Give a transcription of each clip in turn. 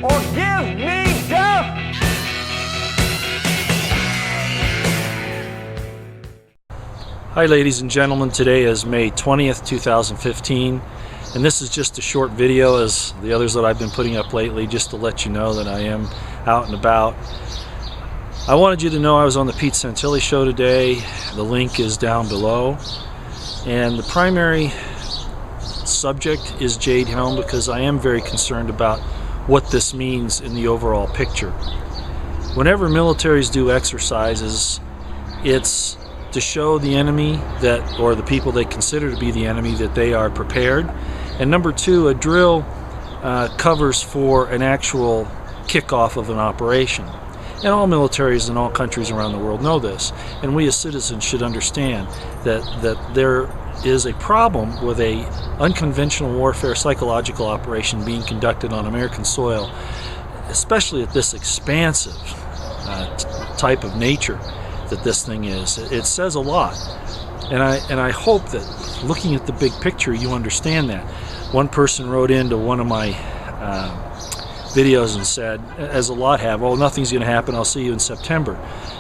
or give me death. Hi ladies and gentlemen, today is May 20th, 2015, and this is just a short video as the others that I've been putting up lately, just to let you know that I am out and about. I wanted you to know I was on the Pete Santilli show today. The link is down below, and the primary subject is Jade Helm because I am very concerned about what this means in the overall picture. Whenever militaries do exercises, it's to show the enemy that, or the people they consider to be the enemy, that they are prepared. And number two, a drill covers for an actual kickoff of an operation. And all militaries in all countries around the world know this. And we as citizens should understand that there is a problem with a unconventional warfare psychological operation being conducted on American soil, especially at this expansive type of nature that this thing is. It says a lot, and I hope that looking at the big picture you understand that. One person wrote into one of my videos and said, as a lot have, "Oh, nothing's going to happen, I'll see you in September."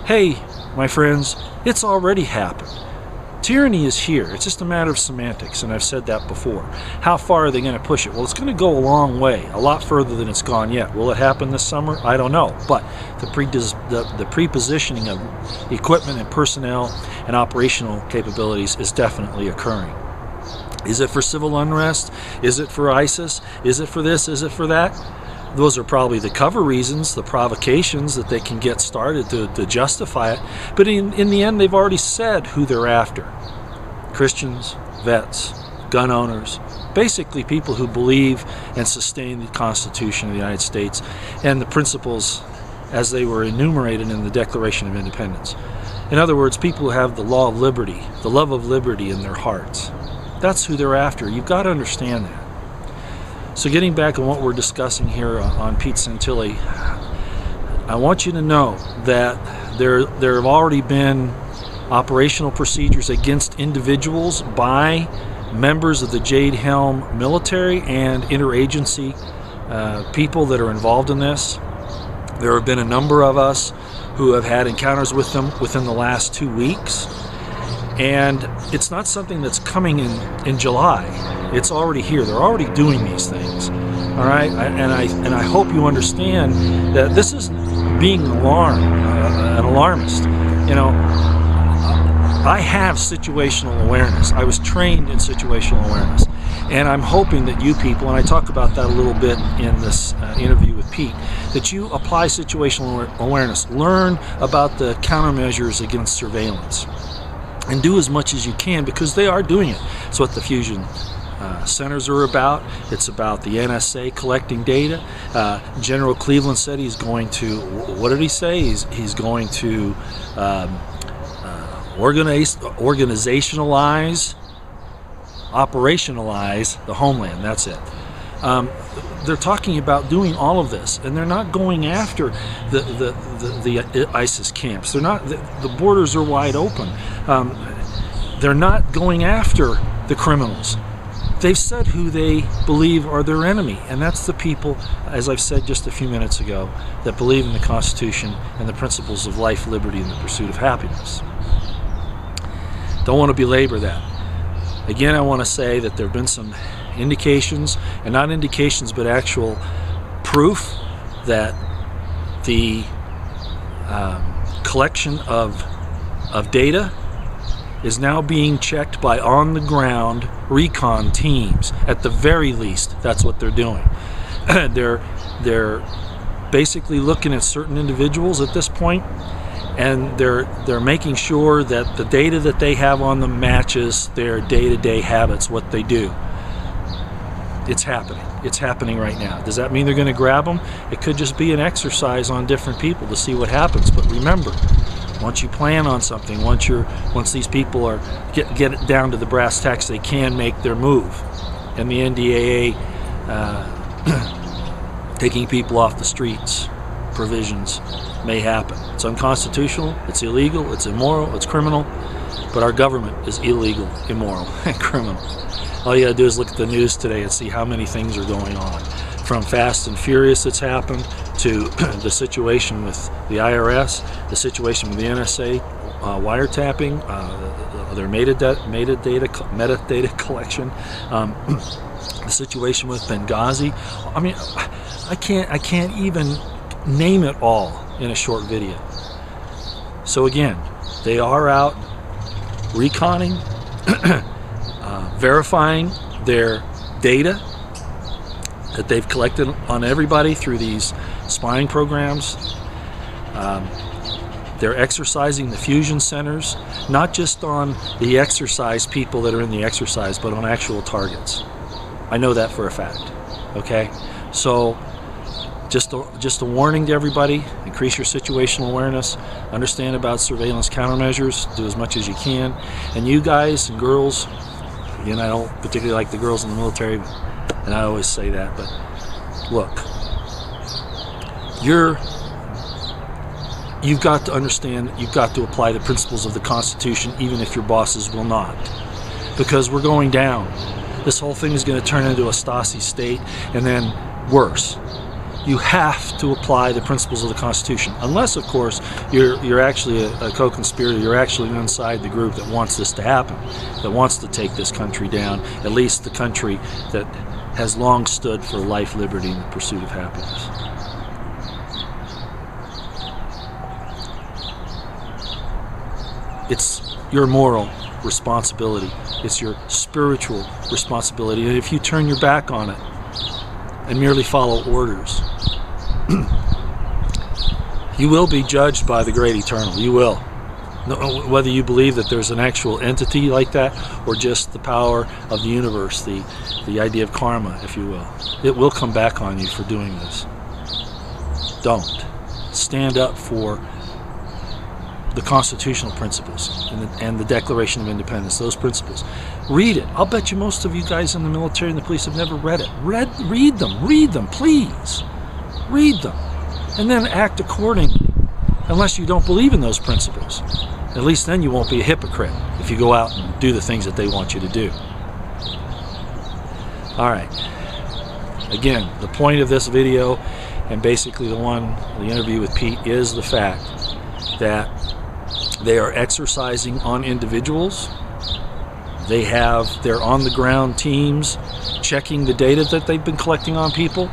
Hey, my friends, it's already happened. Tyranny is here. It's just a matter of semantics, and I've said that before. How far are they going to push it? Well, it's going to go a long way, a lot further than it's gone yet. Will it happen this summer? I don't know. But the prepositioning of equipment and personnel and operational capabilities is definitely occurring. Is it for civil unrest? Is it for ISIS? Is it for this? Is it for that? Those are probably the cover reasons, the provocations that they can get started to justify it. But in the end, they've already said who they're after. Christians, vets, gun owners, basically people who believe and sustain the Constitution of the United States and the principles as they were enumerated in the Declaration of Independence. In other words, people who have the law of liberty, the love of liberty in their hearts. That's who they're after. You've got to understand that. So getting back on what we're discussing here on Pete Santilli, I want you to know that there have already been operational procedures against individuals by members of the Jade Helm military and interagency people that are involved in this. There have been a number of us who have had encounters with them within the last 2 weeks. And it's not something that's coming in July. It's already here. They're already doing these things. All right, and I hope you understand that this is being an alarmist. You know, I have situational awareness. I was trained in situational awareness, and I'm hoping that you people, and I talk about that a little bit in this interview with Pete, that you apply situational awareness, learn about the countermeasures against surveillance, and do as much as you can, because they are doing it. It's what the fusion centers are about. It's about the NSA collecting data. General Cleveland said he's going to, what did he say? He's going to operationalize the homeland. That's it. They're talking about doing all of this, and they're not going after the ISIS camps. They're not. The borders are wide open. They're not going after the criminals. They've said who they believe are their enemy, and that's the people, as I've said just a few minutes ago, that believe in the Constitution and the principles of life, liberty, and the pursuit of happiness. Don't want to belabor that. Again, I want to say that there have been some indications, and not indications but actual proof, that the collection of data is now being checked by on-the-ground Recon teams. At the very least, that's what they're doing. They're basically looking at certain individuals at this point, and they're making sure that the data that they have on them matches their day-to-day habits, what they do. It's happening. It's happening right now. Does that mean they're going to grab them? It could just be an exercise on different people to see what happens. But remember, once you plan on something, once these people get it down to the brass tacks, they can make their move. And the NDAA taking people off the streets provisions may happen. It's unconstitutional, it's illegal, it's immoral, it's criminal, but our government is illegal, immoral, and criminal. All you gotta do is look at the news today and see how many things are going on. from Fast and Furious that's happened to the situation with the IRS, the situation with the NSA, wiretapping, their metadata collection, the situation with Benghazi. I mean, I can't even name it all in a short video. So again, they are out reconning, verifying their data that they've collected on everybody through these spying programs. They're exercising the fusion centers, not just on the exercise people that are in the exercise, but on actual targets. I know that for a fact. Okay, so just a warning to everybody: increase your situational awareness, understand about surveillance countermeasures, do as much as you can. And you guys and girls, again, I don't particularly like the girls in the military, and I always say that, but look, you've got to understand, you've got to apply the principles of the Constitution, even if your bosses will not, because we're going down. This whole thing is going to turn into a Stasi state, and then worse. You have to apply the principles of the Constitution, unless, of course, you're actually a co-conspirator. You're actually inside the group that wants this to happen, that wants to take this country down, at least the country that has long stood for life, liberty, and the pursuit of happiness. It's your moral responsibility. It's your spiritual responsibility. And if you turn your back on it and merely follow orders, you will be judged by the great eternal. You will. Whether you believe that there's an actual entity like that or just the power of the universe, the idea of karma, if you will, it will come back on you for doing this. Don't. Stand up for the constitutional principles and the Declaration of Independence, those principles. Read it. I'll bet you most of you guys in the military and the police have never read it. Read them, please. Read them. And then act accordingly, unless you don't believe in those principles. At least then you won't be a hypocrite if you go out and do the things that they want you to do. All right. Again, the point of this video, and basically the interview with Pete, is the fact that they are exercising on individuals. They have their on-the-ground teams checking the data that they've been collecting on people,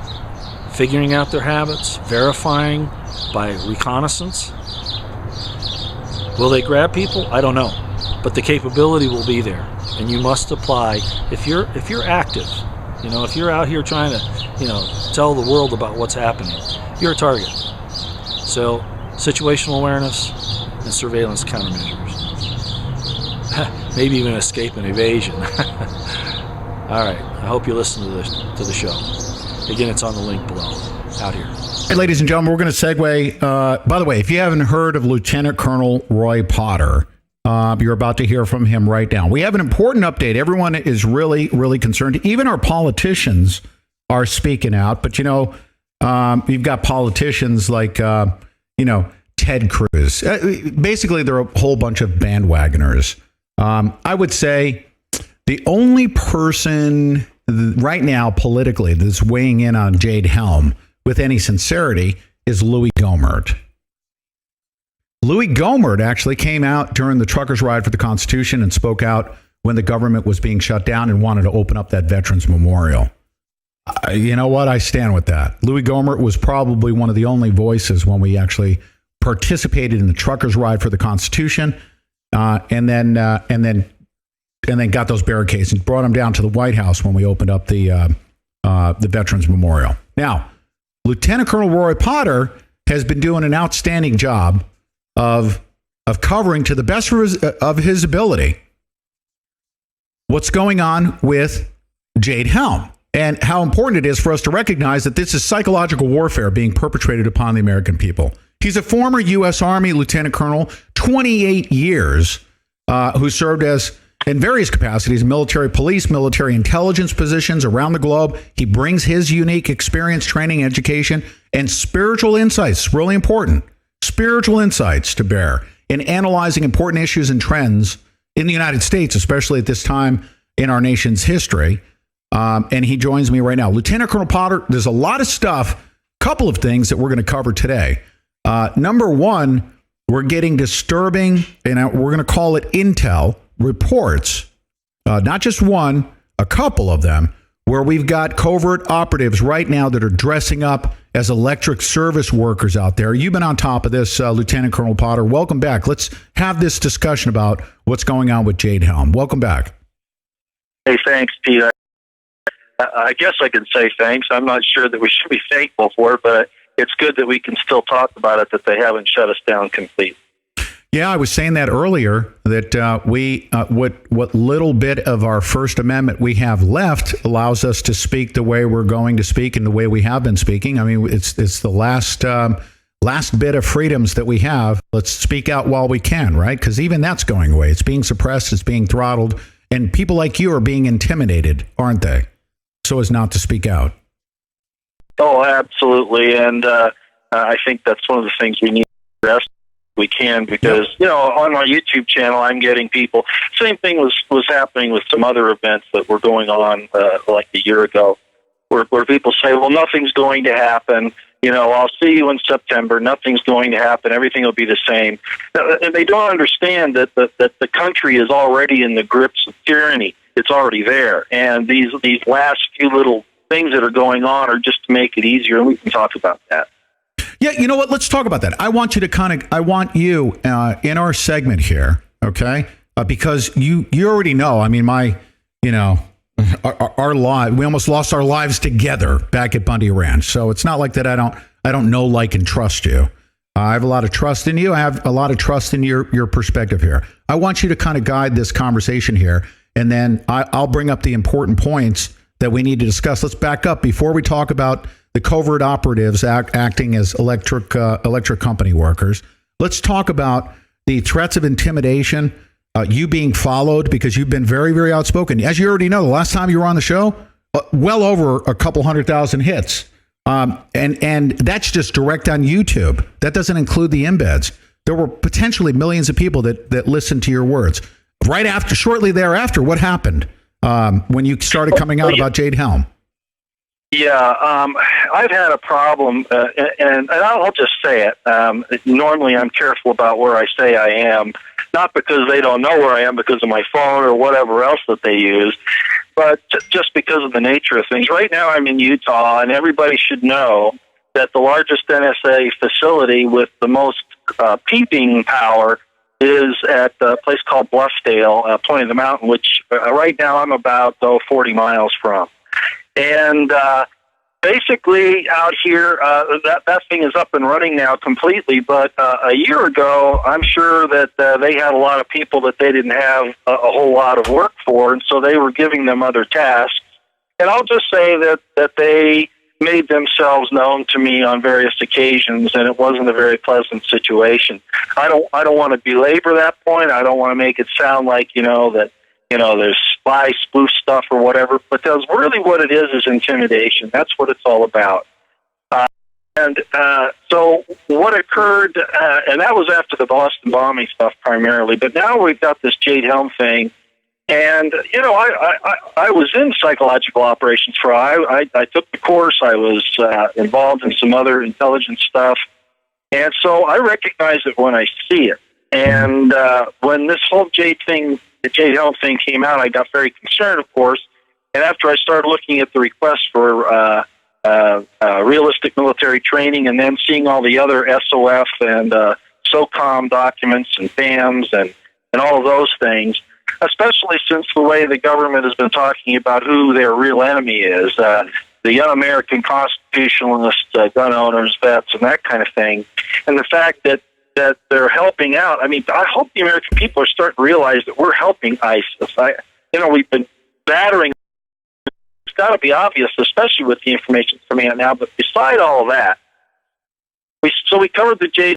figuring out their habits, verifying by reconnaissance. Will they grab people? I don't know, but the capability will be there, and you must apply. If you're active, if you're out here trying to, tell the world about what's happening, you're a target. So, situational awareness and surveillance countermeasures. Maybe even escape and evasion. All right, I hope you listen to the show. Again, it's on the link below. Out here. Hey, ladies and gentlemen, we're going to segue. By the way, if you haven't heard of Lieutenant Colonel Roy Potter, you're about to hear from him right now. We have an important update. Everyone is really, really concerned. Even our politicians are speaking out. But, you've got politicians like, Ted Cruz. Basically, they're a whole bunch of bandwagoners. I would say the only person right now politically that's weighing in on Jade Helm with any sincerity is Louis Gohmert. Louis Gohmert actually came out during the truckers' ride for the Constitution and spoke out when the government was being shut down and wanted to open up that Veterans Memorial. You know what? I stand with that. Louis Gohmert was probably one of the only voices when we actually participated in the truckers' ride for the Constitution, and then got those barricades and brought them down to the White House when we opened up the Veterans Memorial. Now, Lieutenant Colonel Roy Potter has been doing an outstanding job of covering to the best of his ability what's going on with Jade Helm and how important it is for us to recognize that this is psychological warfare being perpetrated upon the American people. He's a former U.S. Army lieutenant colonel, 28 years, who served as in various capacities, military police, military intelligence positions around the globe. He brings his unique experience, training, education, and spiritual insights, really important, spiritual insights to bear in analyzing important issues and trends in the United States, especially at this time in our nation's history. and he joins me right now. Lieutenant Colonel Potter, there's a lot of stuff, couple of things that we're going to cover today. Number one, we're getting disturbing, and we're going to call it intel reports, not just one, a couple of them, where we've got covert operatives right now that are dressing up as electric service workers out there. You've been on top of this, Lieutenant Colonel Potter. Welcome back. Let's have this discussion about what's going on with Jade Helm. Welcome back. Hey, thanks, Pete. I guess I can say thanks. I'm not sure that we should be thankful for it, but it's good that we can still talk about it, that they haven't shut us down completely. Yeah, I was saying that earlier, that what little bit of our First Amendment we have left allows us to speak the way we're going to speak and the way we have been speaking. I mean, it's the last bit of freedoms that we have. Let's speak out while we can, right? Because even that's going away. It's being suppressed, it's being throttled, and people like you are being intimidated, aren't they? So as not to speak out. Oh, absolutely. And I think that's one of the things we need to address. We can, because on my YouTube channel, I'm getting people. Same thing was happening with some other events that were going on like a year ago, where people say, "Well, nothing's going to happen. I'll see you in September. Nothing's going to happen. Everything will be the same." And they don't understand that the country is already in the grips of tyranny. It's already there, and these last few little things that are going on are just to make it easier, and we can talk about that. Yeah, you know what? Let's talk about that. I want you in our segment here, okay? Because you already know. I mean, our lives. We almost lost our lives together back at Bundy Ranch. So it's not like that. I don't know, like, and trust you. I have a lot of trust in you. I have a lot of trust in your perspective here. I want you to kind of guide this conversation here, and then I'll bring up the important points that we need to discuss. Let's back up before we talk about the covert operatives acting as electric company workers. Let's talk about the threats of intimidation, you being followed, because you've been very, very outspoken. As you already know, the last time you were on the show, well over a couple 100,000 hits. And that's just direct on YouTube. That doesn't include the embeds. There were potentially millions of people that listened to your words. Shortly thereafter, what happened when you started coming out about Jade Helm? Yeah, I've had a problem, and I'll just say it. Normally, I'm careful about where I say I am, not because they don't know where I am because of my phone or whatever else that they use, but just because of the nature of things. Right now, I'm in Utah, and everybody should know that the largest NSA facility with the most peeping power is at a place called Bluffdale, Point of the Mountain, which right now I'm about 40 miles from. And basically out here, that thing is up and running now completely. But a year ago, I'm sure that they had a lot of people that they didn't have a whole lot of work for, and so they were giving them other tasks. And I'll just say that they made themselves known to me on various occasions, and it wasn't a very pleasant situation. I don't want to belabor that point. I don't want to make it sound like there's spy spoof stuff or whatever, but that's really what it is intimidation. That's what it's all about. So what occurred, and that was after the Boston bombing stuff primarily, but now we've got this Jade Helm thing, and I was in psychological operations for I took the course. I was involved in some other intelligence stuff, and so I recognize it when I see it. And when this whole the Jade Helm thing came out, I got very concerned, of course. And after I started looking at the requests for realistic military training, and then seeing all the other SOF and SOCOM documents and FAMs and all of those things, especially since the way the government has been talking about who their real enemy is, the un-American constitutionalists, gun owners, vets, and that kind of thing, and the fact that they're helping out. I mean, I hope the American people are starting to realize that we're helping ISIS. We've been battering. It's got to be obvious, especially with the information coming out now. But beside all of that, we covered the Jade,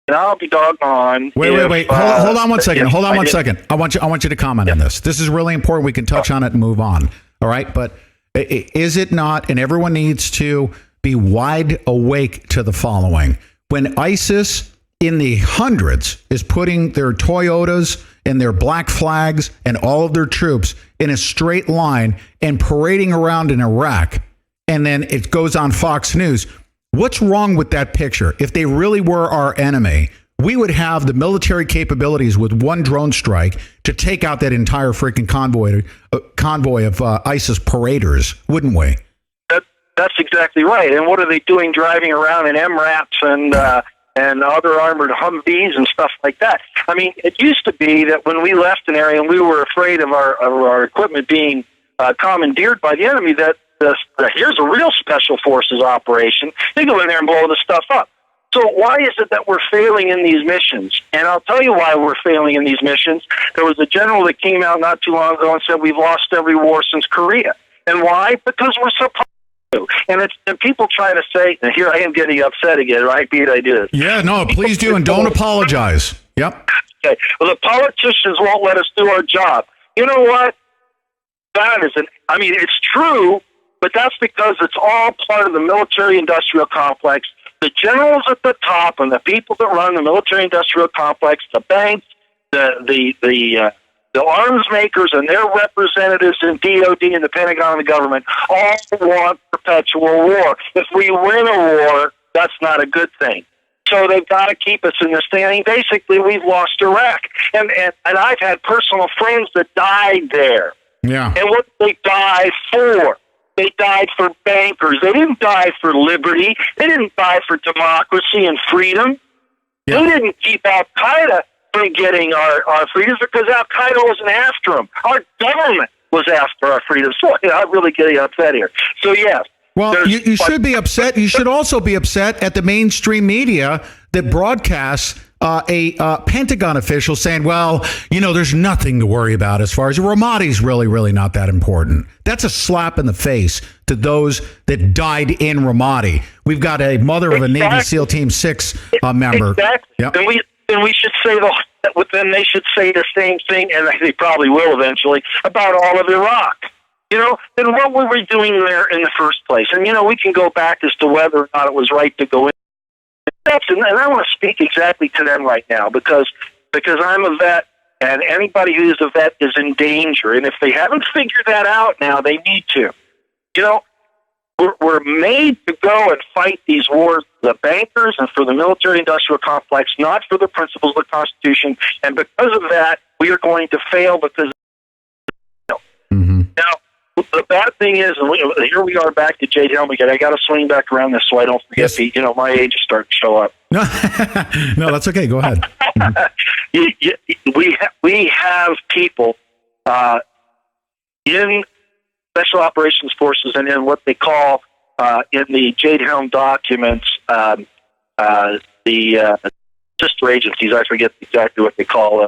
and I'll be doggone. Wait. Hold on one second. Hold on one second. I want you to comment on this. This is really important. We can touch on it and move on. All right, but is it not? And everyone needs to be wide awake to the following: when ISIS in the hundreds is putting their Toyotas and their black flags and all of their troops in a straight line and parading around in Iraq. And then it goes on Fox News. What's wrong with that picture? If they really were our enemy, we would have the military capabilities with one drone strike to take out that entire freaking convoy of ISIS paraders, wouldn't we? That's exactly right. And what are they doing driving around in MRAPs and other armored Humvees and stuff like that? I mean, it used to be that when we left an area and we were afraid of our equipment being commandeered by the enemy, that here's a real special forces operation. They go in there and blow the stuff up. So why is it that we're failing in these missions? And I'll tell you why we're failing in these missions. There was a general that came out not too long ago and said we've lost every war since Korea. And why? Because we're supposed to. And people try to say, and here I am getting upset again, right, Pete? I do. Yeah, no, please do, and don't apologize. Yep. Okay. Well, the politicians won't let us do our job. You know what? That isn't. I mean, it's true, but that's because it's all part of the military-industrial complex. The generals at the top and the people that run the military-industrial complex, the banks, the arms makers and their representatives in DOD and the Pentagon and the government all want perpetual war. If we win a war, that's not a good thing. So they've got to keep us in the standing. Basically, we've lost Iraq. And I've had personal friends that died there. Yeah. And what did they die for? They died for bankers. They didn't die for liberty. They didn't die for democracy and freedom. Yeah. They didn't keep Al-Qaeda from getting our freedoms because Al-Qaeda wasn't after them. Our government was after our freedoms. So I'm really getting upset here. So, yes. Well, you should be upset. You should also be upset at the mainstream media that broadcasts a Pentagon official saying, well, there's nothing to worry about as far as Ramadi's really not that important. That's a slap in the face to those that died in Ramadi. We've got a mother of a Navy SEAL Team 6 member. Exactly. Yep. And we should say then they should say the same thing, and they probably will eventually, about all of Iraq. Then what were we doing there in the first place? And, we can go back as to whether or not it was right to go in. And I want to speak exactly to them right now because I'm a vet, and anybody who's a vet is in danger. And if they haven't figured that out now, they need to. We're made to go and fight these wars for the bankers and for the military-industrial complex, not for the principles of the Constitution. And because of that, we are going to fail because Now, the bad thing is, and here we are back to Jade Helm again. I got to swing back around this so I don't forget. Pete, my age is starting to show up. No, that's okay. Go ahead. We have people in Special Operations Forces and in what they call in the Jade Helm documents the sister agencies. I forget exactly what they call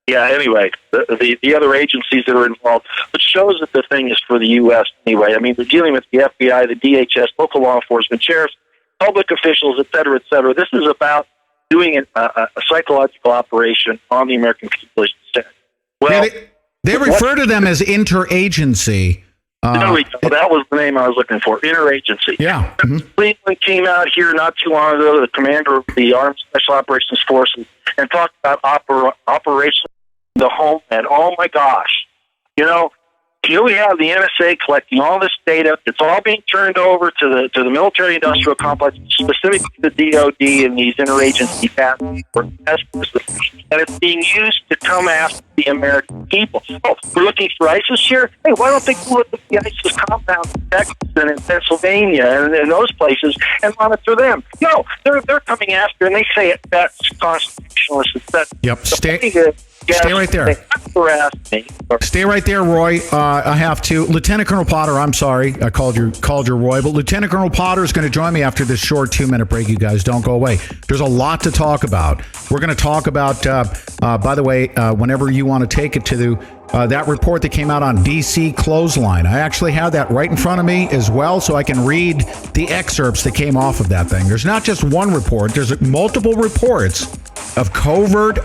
anyway, the other agencies that are involved, which shows that the thing is for the U.S. anyway. I mean, they're dealing with the FBI, the DHS, local law enforcement, sheriffs, public officials, et cetera, et cetera. This is about doing a psychological operation on the American people. Well, they refer to them as interagency. There we go. That was the name I was looking for, interagency. Yeah. Mm-hmm. Cleveland came out here not too long ago, the commander of the Armed Special Operations Forces, and talked about Operation the Homeland. Oh, my gosh. Here we have the NSA collecting all this data. It's all being turned over to the military-industrial complex, specifically the DOD and these interagency task forces, and it's being used to come after the American people. Oh, we're looking for ISIS here? Hey, why don't they go look at the ISIS compounds in Texas and in Pennsylvania and in those places and monitor them? No, they're coming after, and they say that's constitutionalist. Yep, stay right there. Stay right there, Roy. I have to. Lieutenant Colonel Potter, I'm sorry. I called you Roy, but Lieutenant Colonel Potter is going to join me after this short 2-minute break. You guys don't go away. There's a lot to talk about. We're going to talk about, by the way, whenever you want to take it to that report that came out on DC Clothesline. I actually have that right in front of me as well, so I can read the excerpts that came off of that thing. There's not just one report. There's multiple reports of covert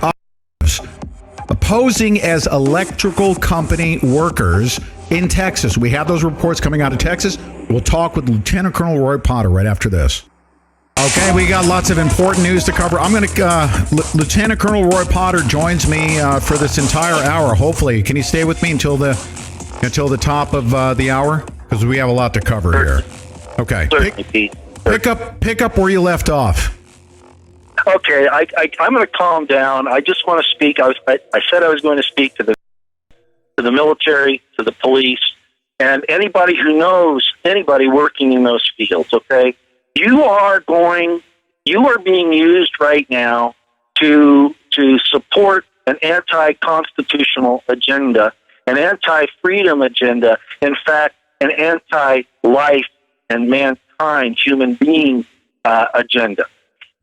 posing as electrical company workers in Texas. We have those reports coming out of Texas. We'll talk with Lieutenant Colonel Roy Potter right after this. Okay, we got lots of important news to cover. I'm going to, Lieutenant Colonel Roy Potter joins me for this entire hour. Hopefully, can you stay with me until the top of the hour? Because we have a lot to cover here. Okay, pick up where you left off. Okay, I'm going to calm down. I just want to speak. I said I was going to speak to the military, to the police, and anybody who knows anybody working in those fields. Okay. You are being used right now to support an anti-constitutional agenda, an anti-freedom agenda, in fact, an anti-life and mankind, human being agenda.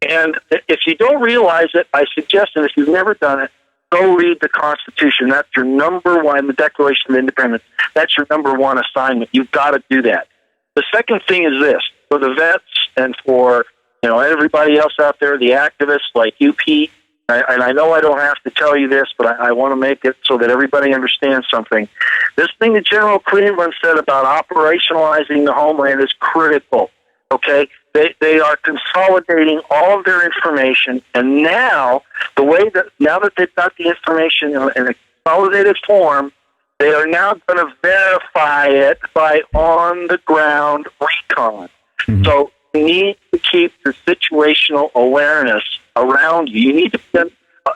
And if you don't realize it, I suggest that if you've never done it, go read the Constitution. That's your number one, the Declaration of Independence. That's your number one assignment. You've got to do that. The second thing is this. For the vets and for everybody else out there, the activists like you, Pete, and I know I don't have to tell you this, but I want to make it so that everybody understands something. This thing that General Cleveland said about operationalizing the homeland is critical. Okay, they are consolidating all of their information, and now that they've got the information in a consolidated form, they are now going to verify it by on-the-ground recon. Mm-hmm. So you need to keep the situational awareness around you. You need to be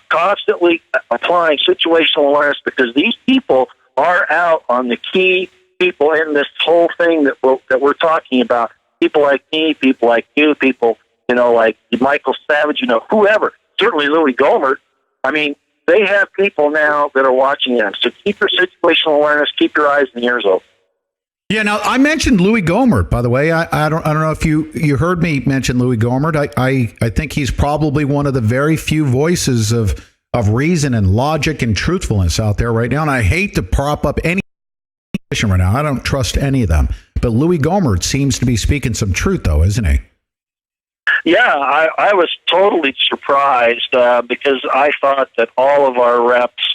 constantly applying situational awareness because these people are out on the key people in this whole thing that we're talking about. People like me, people like you, people, like Michael Savage, whoever. Certainly Louis Gohmert. I mean, they have people now that are watching them. So keep your situational awareness, keep your eyes and ears open. Yeah, now I mentioned Louis Gohmert, by the way. I don't know if you heard me mention Louis Gohmert. I think he's probably one of the very few voices of reason and logic and truthfulness out there right now. And I hate to prop up any position right now. I don't trust any of them. But Louis Gohmert seems to be speaking some truth, though, isn't he? Yeah, I was totally surprised because I thought that all of our reps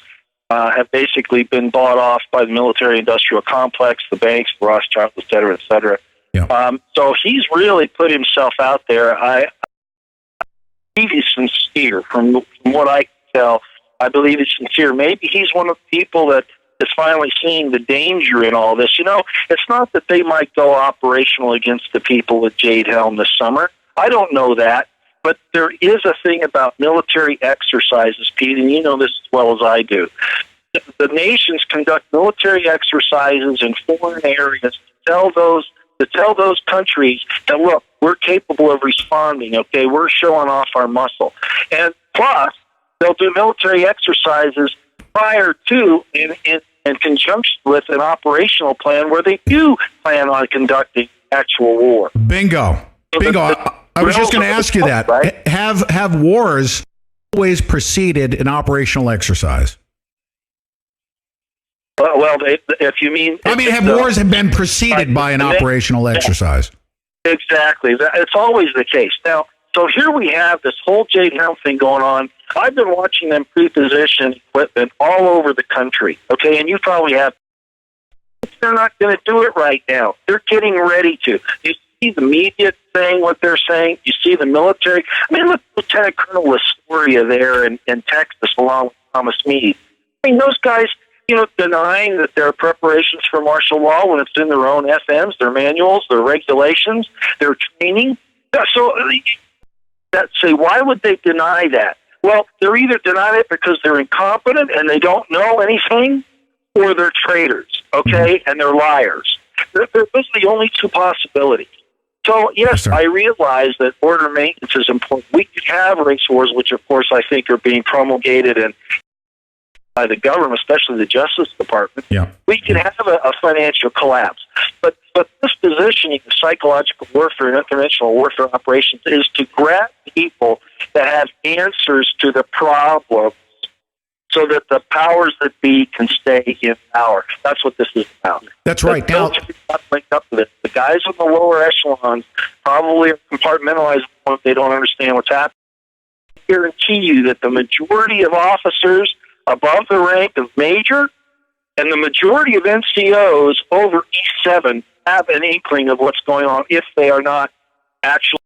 have basically been bought off by the military-industrial complex, the banks, the Rothschilds, et cetera, et cetera. Yeah. So he's really put himself out there. I believe he's sincere. From what I can tell, I believe he's sincere. Maybe he's one of the people that is finally seeing the danger in all this. It's not that they might go operational against the people at Jade Helm this summer. I don't know that. But there is a thing about military exercises, Pete, and you know this as well as I do. The nations conduct military exercises in foreign areas to tell those countries that, look, we're capable of responding, okay? We're showing off our muscle. And plus, they'll do military exercises prior to, in conjunction with an operational plan where they do plan on conducting actual war. Bingo. I was just going to ask you that. Right? Have wars always preceded an operational exercise? Well, if you mean... have wars been preceded by an operational exercise? Exactly. It's always the case. Now, so here we have this whole Jade Helm thing going on. I've been watching them pre-position equipment all over the country, okay? And you probably have... They're not going to do it right now. They're getting ready to. You see the media saying what they're saying. You see the military. Look, Lieutenant Colonel Astoria there in Texas along with Thomas Meade. Those guys, denying that there are preparations for martial law when it's in their own FMs, their manuals, their regulations, their training. So, say, why would they deny that? Well, they're either denying it because they're incompetent and they don't know anything, or they're traitors, okay, and they're liars. Those are the only two possibilities. So, yes, I realize that order maintenance is important. We could have race wars, which, of course, I think are being promulgated and by the government, especially the Justice Department. Yeah. We can have a financial collapse. But this positioning of psychological warfare and interventional warfare operations is to grab people that have answers to the problems so that the powers that be can stay in power. That's what this is about. That's right. Now, wake up to this. The guys in the lower echelons probably are compartmentalized if they don't understand what's happening. I guarantee you that the majority of officers above the rank of major and the majority of NCOs over E7 have an inkling of what's going on if they are not actually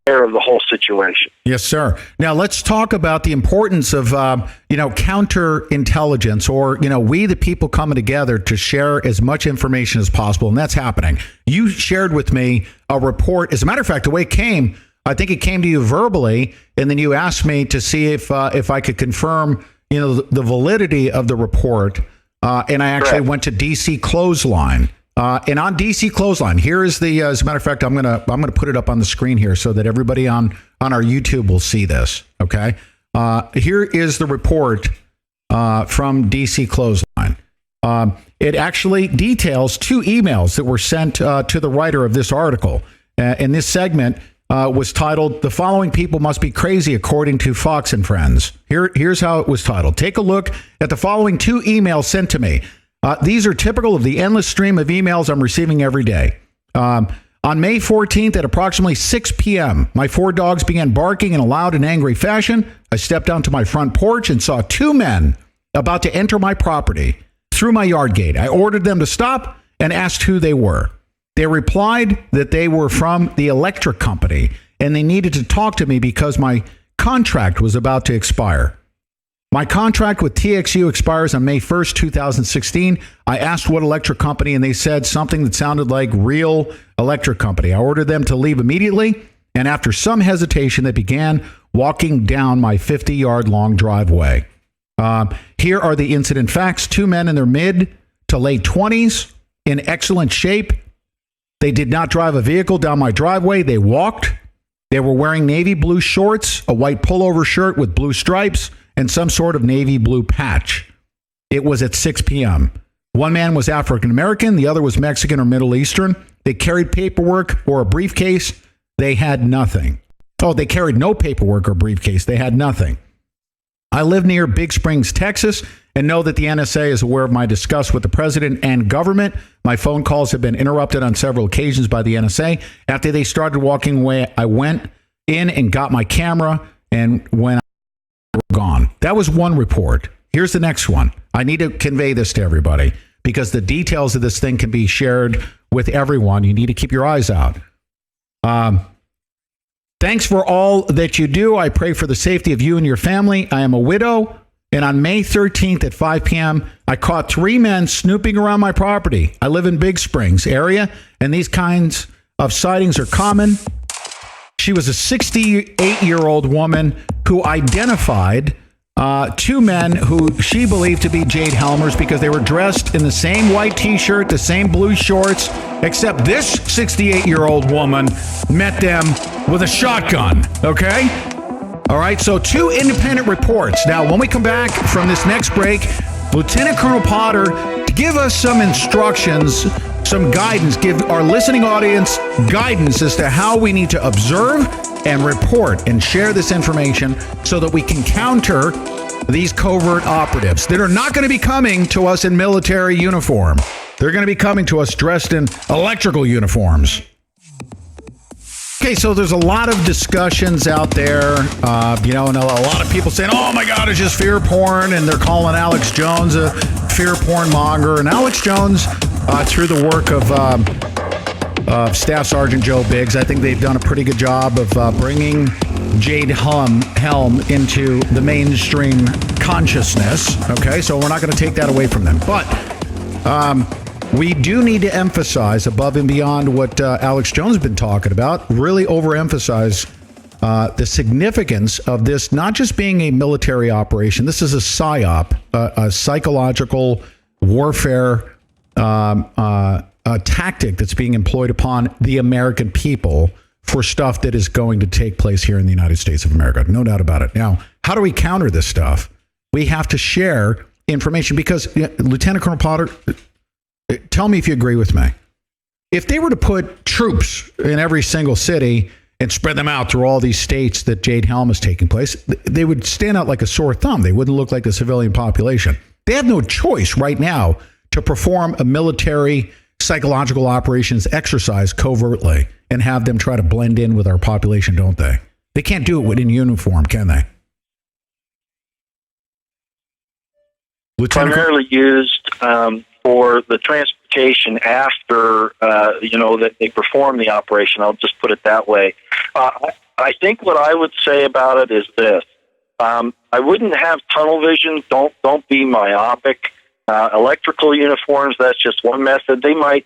care of the whole situation. Yes, sir. Now let's talk about the importance of counterintelligence, or we the people coming together to share as much information as possible, and that's happening. You shared with me a report. As a matter of fact, the way it came, I think it came to you verbally, and then you asked me to see if I could confirm the validity of the report, and I actually went to DC Clothesline. And on DC Clothesline, here is the. As a matter of fact, I'm gonna put it up on the screen here so that everybody on our YouTube will see this. Okay, here is the report from DC Clothesline. It actually details 2 emails that were sent to the writer of this article. And this segment was titled "The Following People Must Be Crazy According to Fox and Friends." Here's how it was titled. Take a look at the following 2 emails sent to me. These are typical of the endless stream of emails I'm receiving every day. On May 14th at approximately 6 p.m., my 4 dogs began barking in a loud and angry fashion. I stepped onto my front porch and saw 2 men about to enter my property through my yard gate. I ordered them to stop and asked who they were. They replied that they were from the electric company and they needed to talk to me because my contract was about to expire. My contract with TXU expires on May 1st, 2016. I asked what electric company, and they said something that sounded like Real Electric Company. I ordered them to leave immediately, and after some hesitation, they began walking down my 50-yard long driveway. Here are the incident facts. 2 men in their mid to late 20s in excellent shape. They did not drive a vehicle down my driveway. They walked. They were wearing navy blue shorts, a white pullover shirt with blue stripes, and some sort of navy blue patch. It was at 6 p.m. One man was African American, the other was Mexican or Middle Eastern. They carried paperwork or a briefcase. They had nothing. Oh, they carried no paperwork or briefcase. They had nothing. I live near Big Springs, Texas, and know that the NSA is aware of my disgust with the president and government. My phone calls have been interrupted on several occasions by the NSA. After they started walking away, I went in and got my camera, and when gone. That was one report. Here's the next one. I need to convey this to everybody because the details of this thing can be shared with everyone. You need to keep your eyes out. Thanks for all that you do. I pray for the safety of you and your family. I am a widow, and on May 13th at 5 p.m., I caught 3 men snooping around my property. I live in Big Springs area, and these kinds of sightings are common. She was a 68-year-old woman who identified 2 men who she believed to be Jade Helmers because they were dressed in the same white T-shirt, the same blue shorts, except this 68-year-old woman met them with a shotgun, okay? All right, so 2 independent reports. Now, when we come back from this next break, Lieutenant Colonel Potter, give us some instructions, some guidance, give our listening audience guidance as to how we need to observe and report and share this information so that we can counter these covert operatives that are not going to be coming to us in military uniform. They're going to be coming to us dressed in electrical uniforms. Okay, so there's a lot of discussions out there, and a lot of people saying, oh my God, it's just fear porn, and they're calling Alex Jones a fear porn monger. And Alex Jones, through the work of Staff Sergeant Joe Biggs, I think they've done a pretty good job of bringing Jade Helm into the mainstream consciousness. Okay, so we're not going to take that away from them. But we do need to emphasize, above and beyond what Alex Jones has been talking about, really overemphasize the significance of this not just being a military operation. This is a PSYOP, a psychological warfare tactic that's being employed upon the American people for stuff that is going to take place here in the United States of America. No doubt about it. Now, how do we counter this stuff? We have to share information because, Lieutenant Colonel Potter, tell me if you agree with me. If they were to put troops in every single city and spread them out through all these states that Jade Helm is taking place, they would stand out like a sore thumb. They wouldn't look like the civilian population. They have no choice right now to perform a military psychological operations exercise covertly and have them try to blend in with our population, don't they? They can't do it within uniform, can they? Lieutenant primarily used for the transportation after, that they perform the operation. I'll just put it that way. I think what I would say about it is this. I wouldn't have tunnel vision. Don't be myopic. Electrical uniforms, that's just one method. They might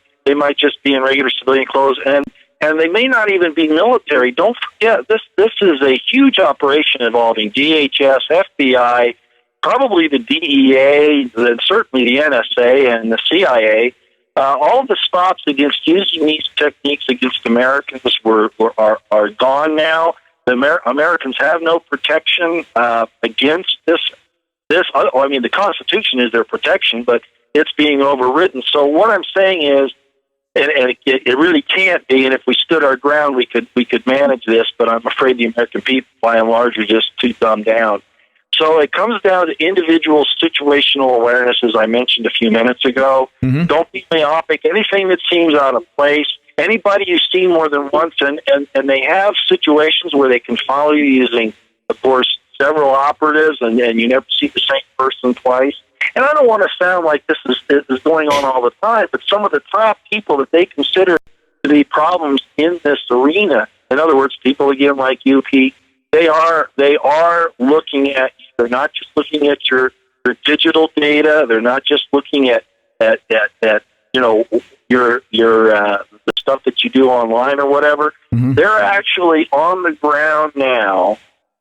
just be in regular civilian clothes, and they may not even be military. Don't forget, this is a huge operation involving DHS, FBI, probably the DEA, and certainly the NSA and the CIA. All the stops against using these techniques against Americans are gone now. The Americans have no protection against this. I mean, the Constitution is their protection, but it's being overridden. So what I'm saying is, and it really can't be. And if we stood our ground, we could manage this. But I'm afraid the American people, by and large, are just too dumbed down. So it comes down to individual situational awareness, as I mentioned a few minutes ago. Mm-hmm. Don't be myopic. Anything that seems out of place, anybody you see more than once, and they have situations where they can follow you using, of course, several operatives, and you never see the same person twice. And I don't want to sound like this is going on all the time, but some of the top people that they consider to be problems in this arena, in other words, people again like you, Pete, they are looking at. They're not just looking at your digital data. They're not just looking at your the stuff that you do online or whatever. Mm-hmm. They're actually on the ground now.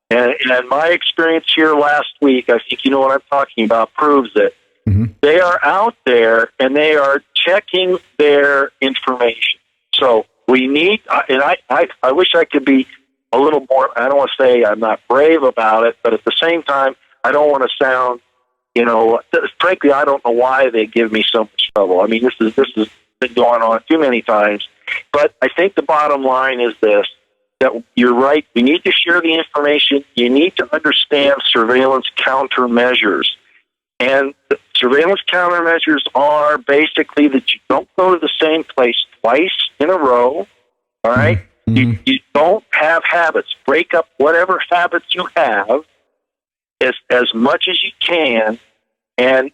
And my experience here last week, I think you know what I'm talking about, proves it. Mm-hmm. They are out there and they are checking their information. So we need, and I wish I could be a little more, I don't want to say I'm not brave about it, but at the same time, I don't want to sound, frankly, I don't know why they give me so much trouble. I mean, this has been going on too many times. But I think the bottom line is this, that you're right. We need to share the information. You need to understand surveillance countermeasures. And the surveillance countermeasures are basically that you don't go to the same place twice in a row, all right? Mm-hmm. You don't have habits. Break up whatever habits you have as much as you can, and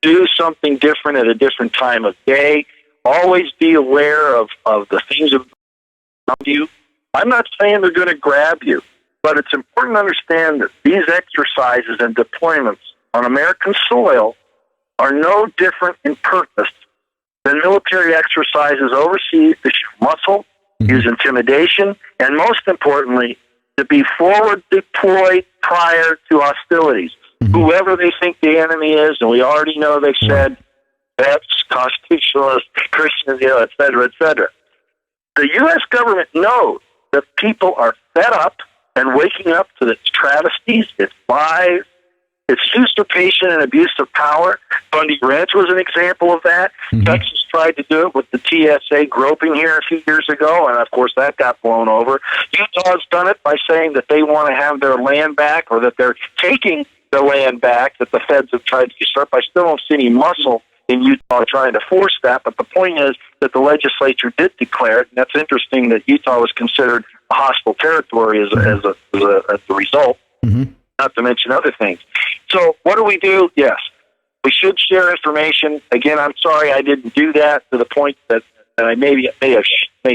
do something different at a different time of day. Always be aware of the things around you. I'm not saying they're going to grab you, but it's important to understand that these exercises and deployments on American soil are no different in purpose than military exercises overseas to show muscle, use intimidation, and most importantly, to be forward deployed prior to hostilities. Mm-hmm. Whoever they think the enemy is, and we already know they've said that's constitutionalist, Christians, et cetera, et cetera. The U.S. government knows that people are fed up and waking up to its travesties, its lies, its usurpation and abuse of power. Bundy Ranch was an example of that. Mm-hmm. Texas tried to do it with the TSA groping here a few years ago, and of course that got blown over. Utah's done it by saying that they want to have their land back, or that they're taking the land back that the feds have tried to usurp. I still don't see any muscle in Utah trying to force that, but the point is that the legislature did declare it, and that's interesting that Utah was considered a hostile territory as a result, not to mention other things. So what do we do? Yes, we should share information. Again, I'm sorry I didn't do that to the point that I may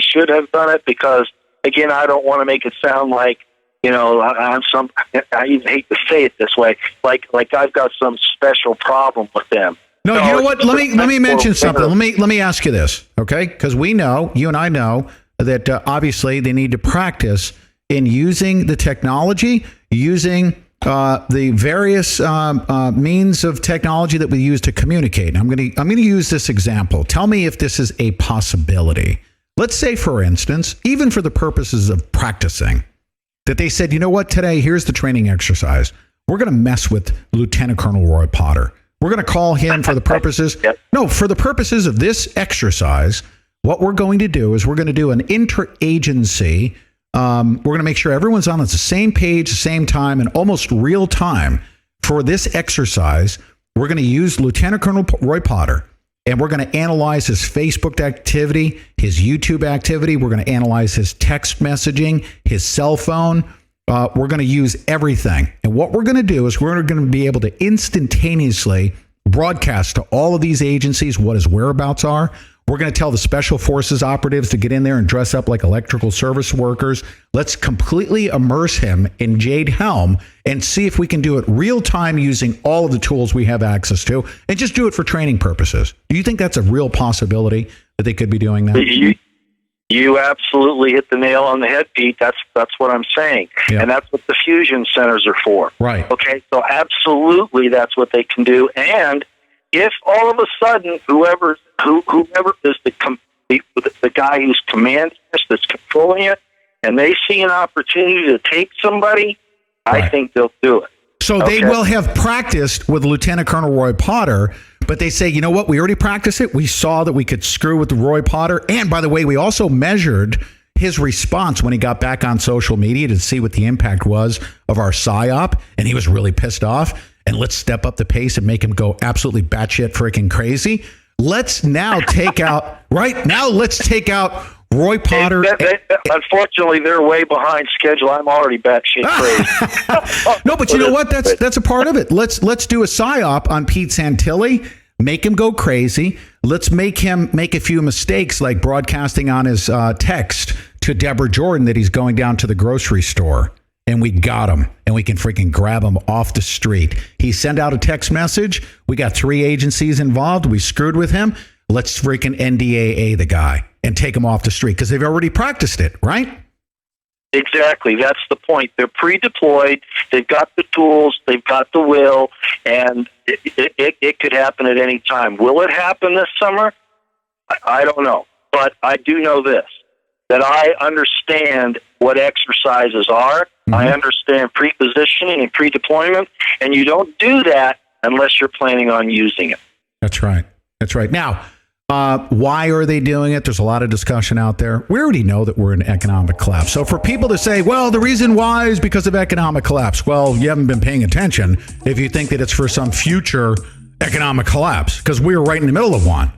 should have done it, because, again, I don't want to make it sound like, I even hate to say it this way, like I've got some special problem with them. No, you know what? Let me mention something. Let me ask you this, okay? Because we know, you and I know, that obviously they need to practice in using the technology, using the various means of technology that we use to communicate. I'm going to use this example. Tell me if this is a possibility. Let's say, for instance, even for the purposes of practicing, that they said, you know what, today, here's the training exercise. We're going to mess with Lieutenant Colonel Roy Potter. We're going to call him for the purposes. For the purposes of this exercise, what we're going to do is we're going to do an interagency. We're going to make sure everyone's on the same page, the same time, and almost real time for this exercise. We're going to use Lieutenant Colonel Roy Potter, and we're going to analyze his Facebook activity, his YouTube activity. We're going to analyze his text messaging, his cell phone. We're going to use everything. And what we're going to do is we're going to be able to instantaneously broadcast to all of these agencies what his whereabouts are. We're going to tell the special forces operatives to get in there and dress up like electrical service workers. Let's completely immerse him in Jade Helm and see if we can do it real time using all of the tools we have access to, and just do it for training purposes. Do you think that's a real possibility that they could be doing that? You absolutely hit the nail on the head, Pete. That's what I'm saying. Yeah. And that's what the fusion centers are for. Right. Okay, so absolutely that's what they can do. And if all of a sudden whoever is the guy who's commanding this, that's controlling it, and they see an opportunity to take somebody, right, I think they'll do it. So they will have practiced with Lieutenant Colonel Roy Potter, but they say, you know what, we already practiced it. We saw that we could screw with Roy Potter. And by the way, we also measured his response when he got back on social media to see what the impact was of our PSYOP. And he was really pissed off. And let's step up the pace and make him go absolutely batshit freaking crazy. Let's now take out, let's take out Roy Potter. Unfortunately, they're way behind schedule. I'm already batshit crazy. No, but you know what? That's a part of it. Let's do a PSYOP on Pete Santilli, make him go crazy. Let's make him make a few mistakes, like broadcasting on his text to Deborah Jordan that he's going down to the grocery store. And we got him, and we can freaking grab him off the street. He sent out a text message. We got 3 agencies involved. We screwed with him. Let's freaking NDAA the guy and take him off the street, because they've already practiced it, right? Exactly. That's the point. They're pre-deployed. They've got the tools. They've got the will, and it could happen at any time. Will it happen this summer? I don't know. But I do know this, that I understand what exercises are. Mm-hmm. I understand pre-positioning and pre-deployment, and you don't do that unless you're planning on using it. That's right. That's right. Now, why are they doing it? There's a lot of discussion out there. We already know that we're in economic collapse. So for people to say, well, the reason why is because of economic collapse, well, you haven't been paying attention if you think that it's for some future economic collapse, because we're right in the middle of one.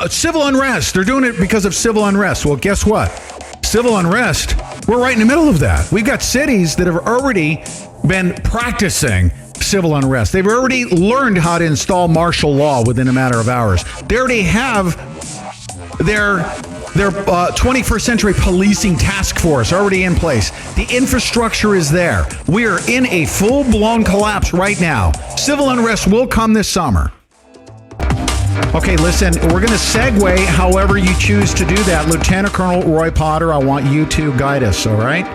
Civil unrest. They're doing it because of civil unrest. Well, guess what? Civil unrest, we're right in the middle of that. We've got cities that have already been practicing civil unrest. They've already learned how to install martial law within a matter of hours. They already have their 21st century policing task force already in place. The infrastructure is there. We are in a full-blown collapse right now. Civil unrest will come this summer. Okay, listen, we're going to segue however you choose to do that. Lieutenant Colonel Roy Potter, I want you to guide us, all right,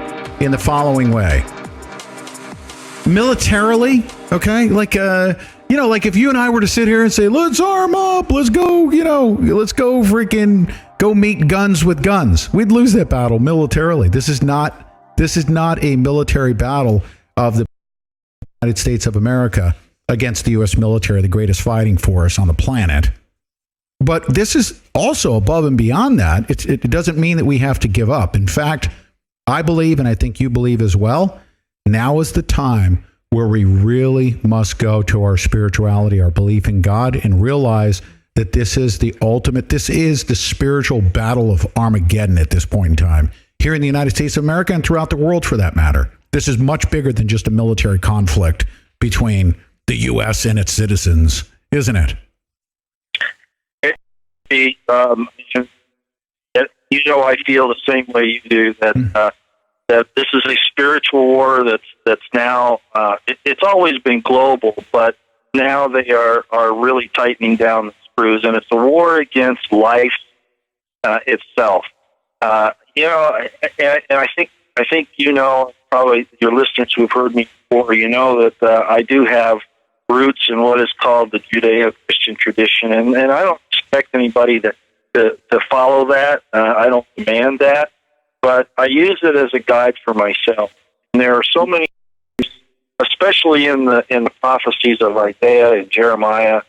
in the following way. Militarily, okay, like if you and I were to sit here and say, let's arm up, let's go, let's go freaking go meet guns with guns, we'd lose that battle militarily. This is not a military battle of the United States of America against the U.S. military, the greatest fighting force on the planet. But this is also above and beyond that. It doesn't mean that we have to give up. In fact, I believe, and I think you believe as well, now is the time where we really must go to our spirituality, our belief in God, and realize that this is the ultimate, this is the spiritual battle of Armageddon at this point in time, here in the United States of America and throughout the world for that matter. This is much bigger than just a military conflict between the U.S. and its citizens, isn't it? I feel the same way you do, that that this is a spiritual war that's now, it's always been global, but now they are really tightening down the screws, and it's a war against life itself. And I think probably your listeners who have heard me before, that I do have roots in what is called the Judeo-Christian tradition, and I don't expect anybody to follow that. I don't demand that, but I use it as a guide for myself. And there are so many, especially in the prophecies of Isaiah and Jeremiah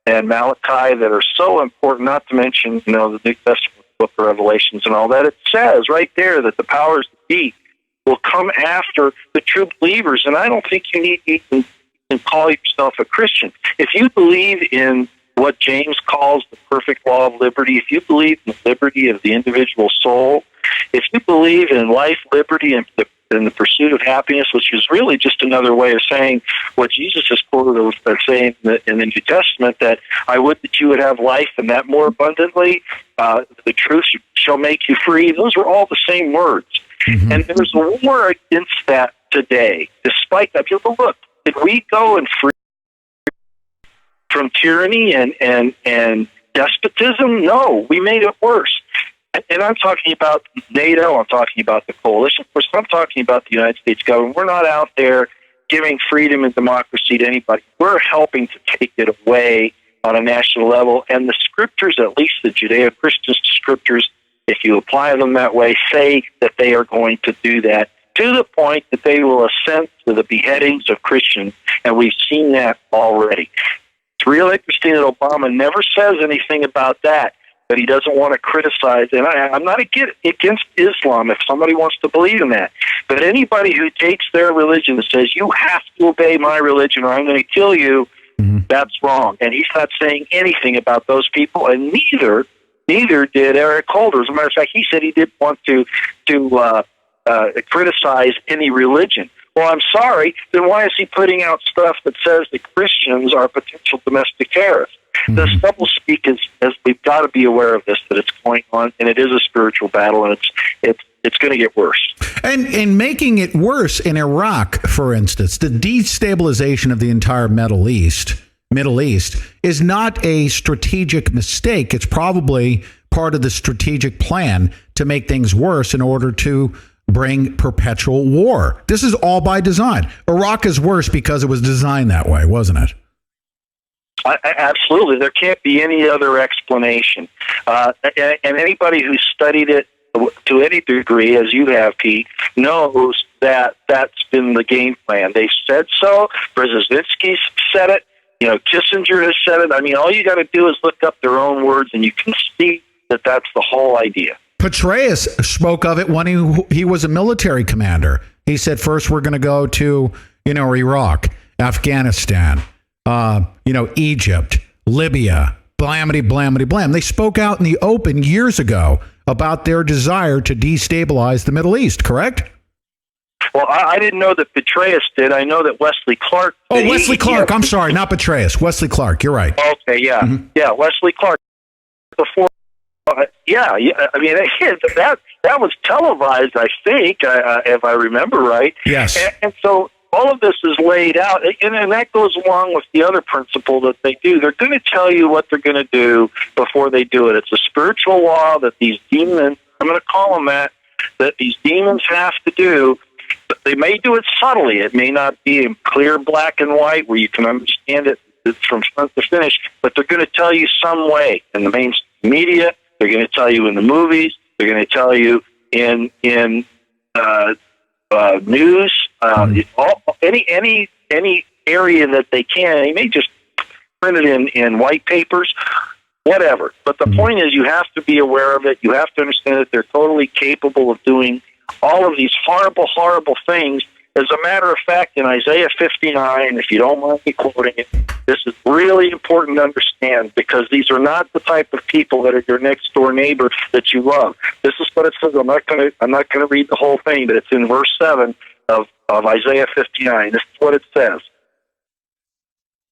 and Malachi, that are so important. Not to mention, the New Testament book of Revelations and all that. It says right there that the powers that be will come after the true believers, and I don't think you need to even call yourself a Christian. If you believe in what James calls the perfect law of liberty, if you believe in the liberty of the individual soul, if you believe in life, liberty, and the in the pursuit of happiness, which is really just another way of saying what Jesus is quoted as saying in the New Testament, that I would that you would have life and that more abundantly. The truth shall make you free. Those are all the same words. Mm-hmm. And there's a war against that today. Despite that, people look, did we go and free from tyranny and despotism? No, we made it worse. And I'm talking about NATO, I'm talking about the coalition. Of course, I'm talking about the United States government. We're not out there giving freedom and democracy to anybody. We're helping to take it away on a national level. And the scriptures, at least the Judeo-Christian scriptures, if you apply them that way, say that they are going to do that, to the point that they will assent to the beheadings of Christians. And we've seen that already. It's real interesting that Obama never says anything about that, but he doesn't want to criticize. And I'm not against Islam if somebody wants to believe in that. But anybody who takes their religion and says, you have to obey my religion or I'm going to kill you, that's wrong. And he's not saying anything about those people, and neither did Eric Holder. As a matter of fact, he said he didn't want to criticize any religion. Well, I'm sorry, then why is he putting out stuff that says that Christians are potential domestic terrorists? This doublespeak is we've got to be aware of this, that it's going on, and it is a spiritual battle, and it's going to get worse. And making it worse in Iraq, for instance, the destabilization of the entire Middle East is not a strategic mistake. It's probably part of the strategic plan to make things worse in order to bring perpetual war. This is all by design. Iraq is worse because it was designed that way, wasn't it? Absolutely. There can't be any other explanation. And anybody who studied it to any degree, as you have, Pete, knows that that's been the game plan. They said so. Brzezinski said it. Kissinger has said it. I mean, all you got to do is look up their own words, and you can see that that's the whole idea. Petraeus spoke of it when he was a military commander. He said, first we're going to go to, Iraq, Afghanistan, Egypt, Libya, blamity, blamity, blam. They spoke out in the open years ago about their desire to destabilize the Middle East, correct? Well, I didn't know that Petraeus did. I know that Wesley Clark did. Oh, Wesley Clark. I'm sorry, not Petraeus. Wesley Clark. You're right. Okay, yeah. Mm-hmm. Yeah, Wesley Clark. Before, yeah. I mean, that was televised, I think, if I remember right. Yes. And so all of this is laid out, and that goes along with the other principle that they do. They're going to tell you what they're going to do before they do it. It's a spiritual law that these demons, I'm going to call them that these demons have to do. But they may do it subtly. It may not be in clear black and white where you can understand it from front to finish, but they're going to tell you some way in the mainstream media. They're going to tell you in the movies. They're going to tell you in news. Any area that they can. They may just print it in white papers, whatever. But the point is, you have to be aware of it. You have to understand that they're totally capable of doing all of these horrible, horrible things. As a matter of fact, in Isaiah 59, if you don't mind me quoting it, this is really important to understand, because these are not the type of people that are your next door neighbor that you love. This is what it says. I'm not going to read the whole thing, but it's in verse 7 of Isaiah 59. This is what it says.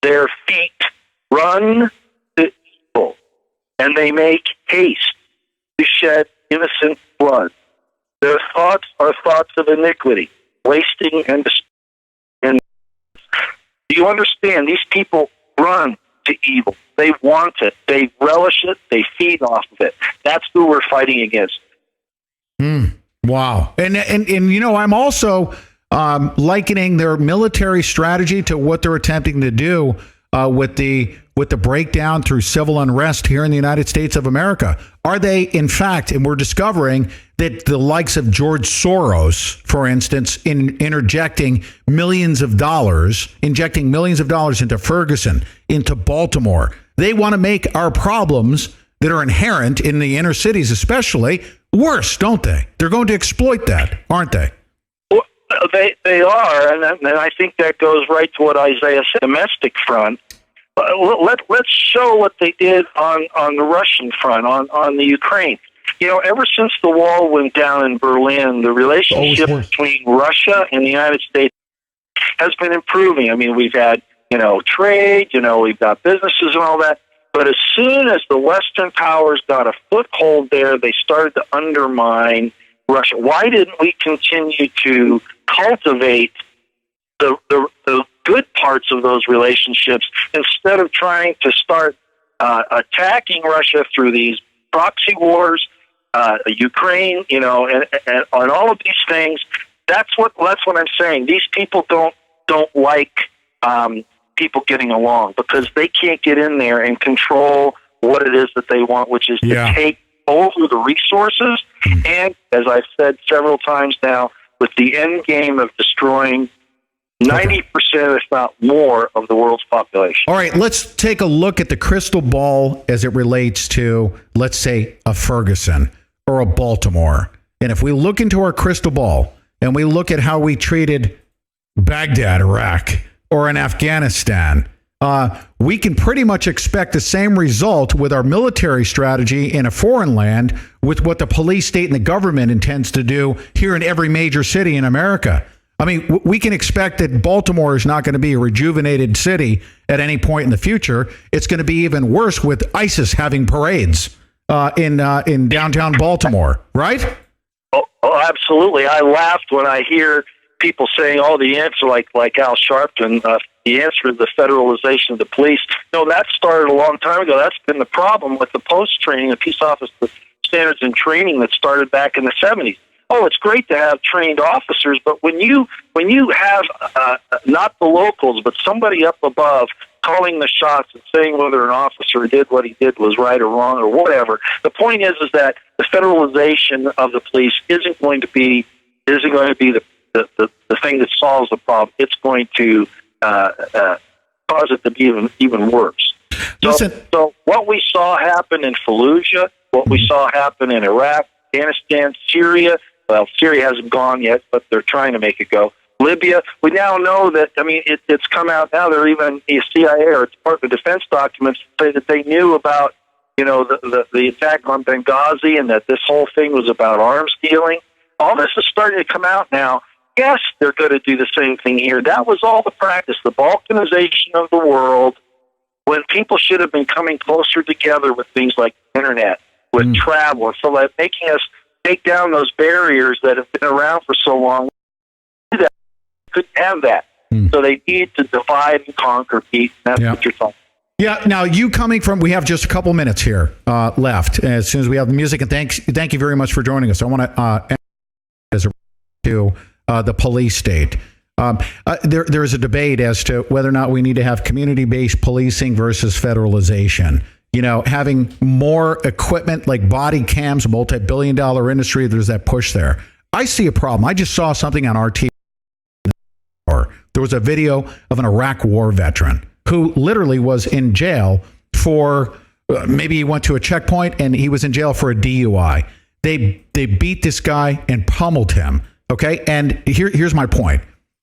Their feet run to evil, and they make haste to shed innocent blood. Their thoughts are thoughts of iniquity, wasting and despair. Do you understand? These people run to evil. They want it. They relish it. They feed off of it. That's who we're fighting against. Wow. And I'm also likening their military strategy to what they're attempting to do with the breakdown through civil unrest here in the United States of America. Are they, in fact, and we're discovering that the likes of George Soros, for instance, injecting millions of dollars into Ferguson, into Baltimore, they want to make our problems that are inherent in the inner cities especially worse, don't they? They're going to exploit that, aren't they? Well, they are, and I think that goes right to what Isaiah said, domestic front. Let's show what they did on the Russian front, on the Ukraine. ever since the wall went down in Berlin, the relationship between Russia and the United States has been improving. I mean, we've had, trade, we've got businesses and all that. But as soon as the Western powers got a foothold there, they started to undermine Russia. Why didn't we continue to cultivate the good parts of those relationships instead of trying to start attacking Russia through these proxy wars, Ukraine, and all of these things? That's what I'm saying. These people don't like people getting along because they can't get in there and control what it is that they want, which is to take over the resources. And as I've said several times now, with the end game of destroying 90%, if not more, of the world's population. All right, let's take a look at the crystal ball as it relates to, let's say, a Ferguson or a Baltimore. And if we look into our crystal ball and we look at how we treated Baghdad, Iraq, or in Afghanistan, we can pretty much expect the same result with our military strategy in a foreign land with what the police state and the government intends to do here in every major city in America. I mean, we can expect that Baltimore is not going to be a rejuvenated city at any point in the future. It's going to be even worse with ISIS having parades in downtown Baltimore, right? Oh, absolutely. I laughed when I hear people saying, the answer, like Al Sharpton, the answer is the federalization of the police. No, that started a long time ago. That's been the problem with the post-training, the peace officer standards and training that started back in the 70s. Oh, it's great to have trained officers, but when you have not the locals, but somebody up above calling the shots and saying whether an officer did what he did was right or wrong or whatever, the point is that the federalization of the police isn't going to be the thing that solves the problem. It's going to cause it to be even worse. So what we saw happen in Fallujah, what we saw happen in Iraq, Afghanistan, Syria. Well, Syria hasn't gone yet, but they're trying to make it go. Libya, we now know that, it's come out now, there are even the CIA or Department of Defense documents say that they knew about, the attack on Benghazi and that this whole thing was about arms dealing. All this is starting to come out now. Yes, they're going to do the same thing here. That was all the practice, the balkanization of the world, when people should have been coming closer together with things like the internet, with travel, and so that making us take down those barriers that have been around for so long. We couldn't have that. So they need to divide and conquer, Pete. That's what you're talking. Yeah. Now, you coming from, we have just a couple minutes here left. As soon as we have the music, and thank you very much for joining us. I want to as a to the police state. There is a debate as to whether or not we need to have community-based policing versus federalization. Having more equipment like body cams, a multi-billion-dollar industry, there's that push there. I see a problem. I just saw something on our TV. There was a video of an Iraq war veteran who literally was in jail for, maybe he went to a checkpoint and he was in jail for a DUI. They beat this guy and pummeled him. Okay. And here's my point,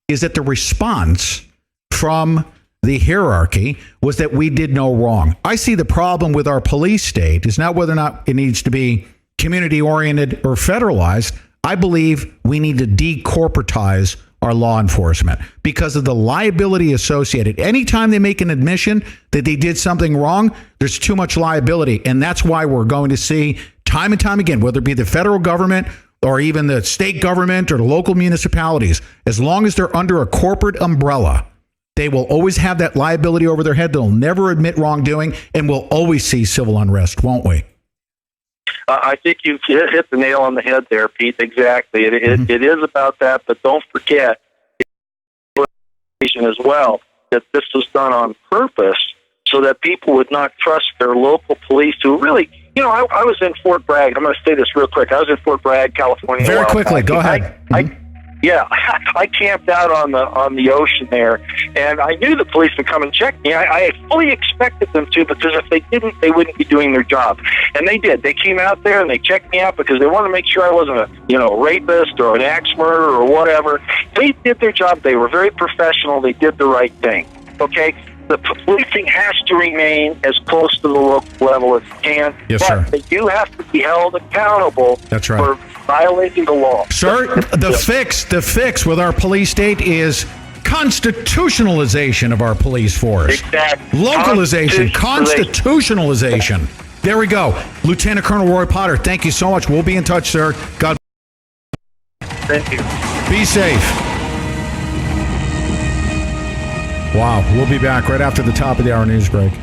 is that the response from the hierarchy was that we did no wrong. I see the problem with our police state is not whether or not it needs to be community oriented or federalized. I believe we need to decorporatize our law enforcement because of the liability associated. Anytime they make an admission that they did something wrong, there's too much liability. And that's why we're going to see time and time again, whether it be the federal government or even the state government or the local municipalities, as long as they're under a corporate umbrella, they will always have that liability over their head. They'll never admit wrongdoing, and we'll always see civil unrest, won't we? I think you hit the nail on the head there, Pete. Exactly. It is about that, but don't forget as well that this was done on purpose so that people would not trust their local police who really, I was in Fort Bragg. I'm going to say this real quick. I was in Fort Bragg, California. Very quickly. Go ahead. I camped out on the ocean there, and I knew the police would come and check me. I fully expected them to, because if they didn't, they wouldn't be doing their job. And they did. They came out there and they checked me out because they wanted to make sure I wasn't a rapist or an axe murderer or whatever. They did their job. They were very professional. They did the right thing. Okay? the policing has to remain as close to the local level as it can. Yes, but sir. they do have to be held accountable That's right. for violating the law. Sir, the fix with our police state is constitutionalization of our police force. Exactly. Localization, constitutionalization. There we go. Lieutenant Colonel Roy Potter, thank you so much. We'll be in touch, sir. God Thank you. be safe. Wow. We'll be back right after the top of the hour news break.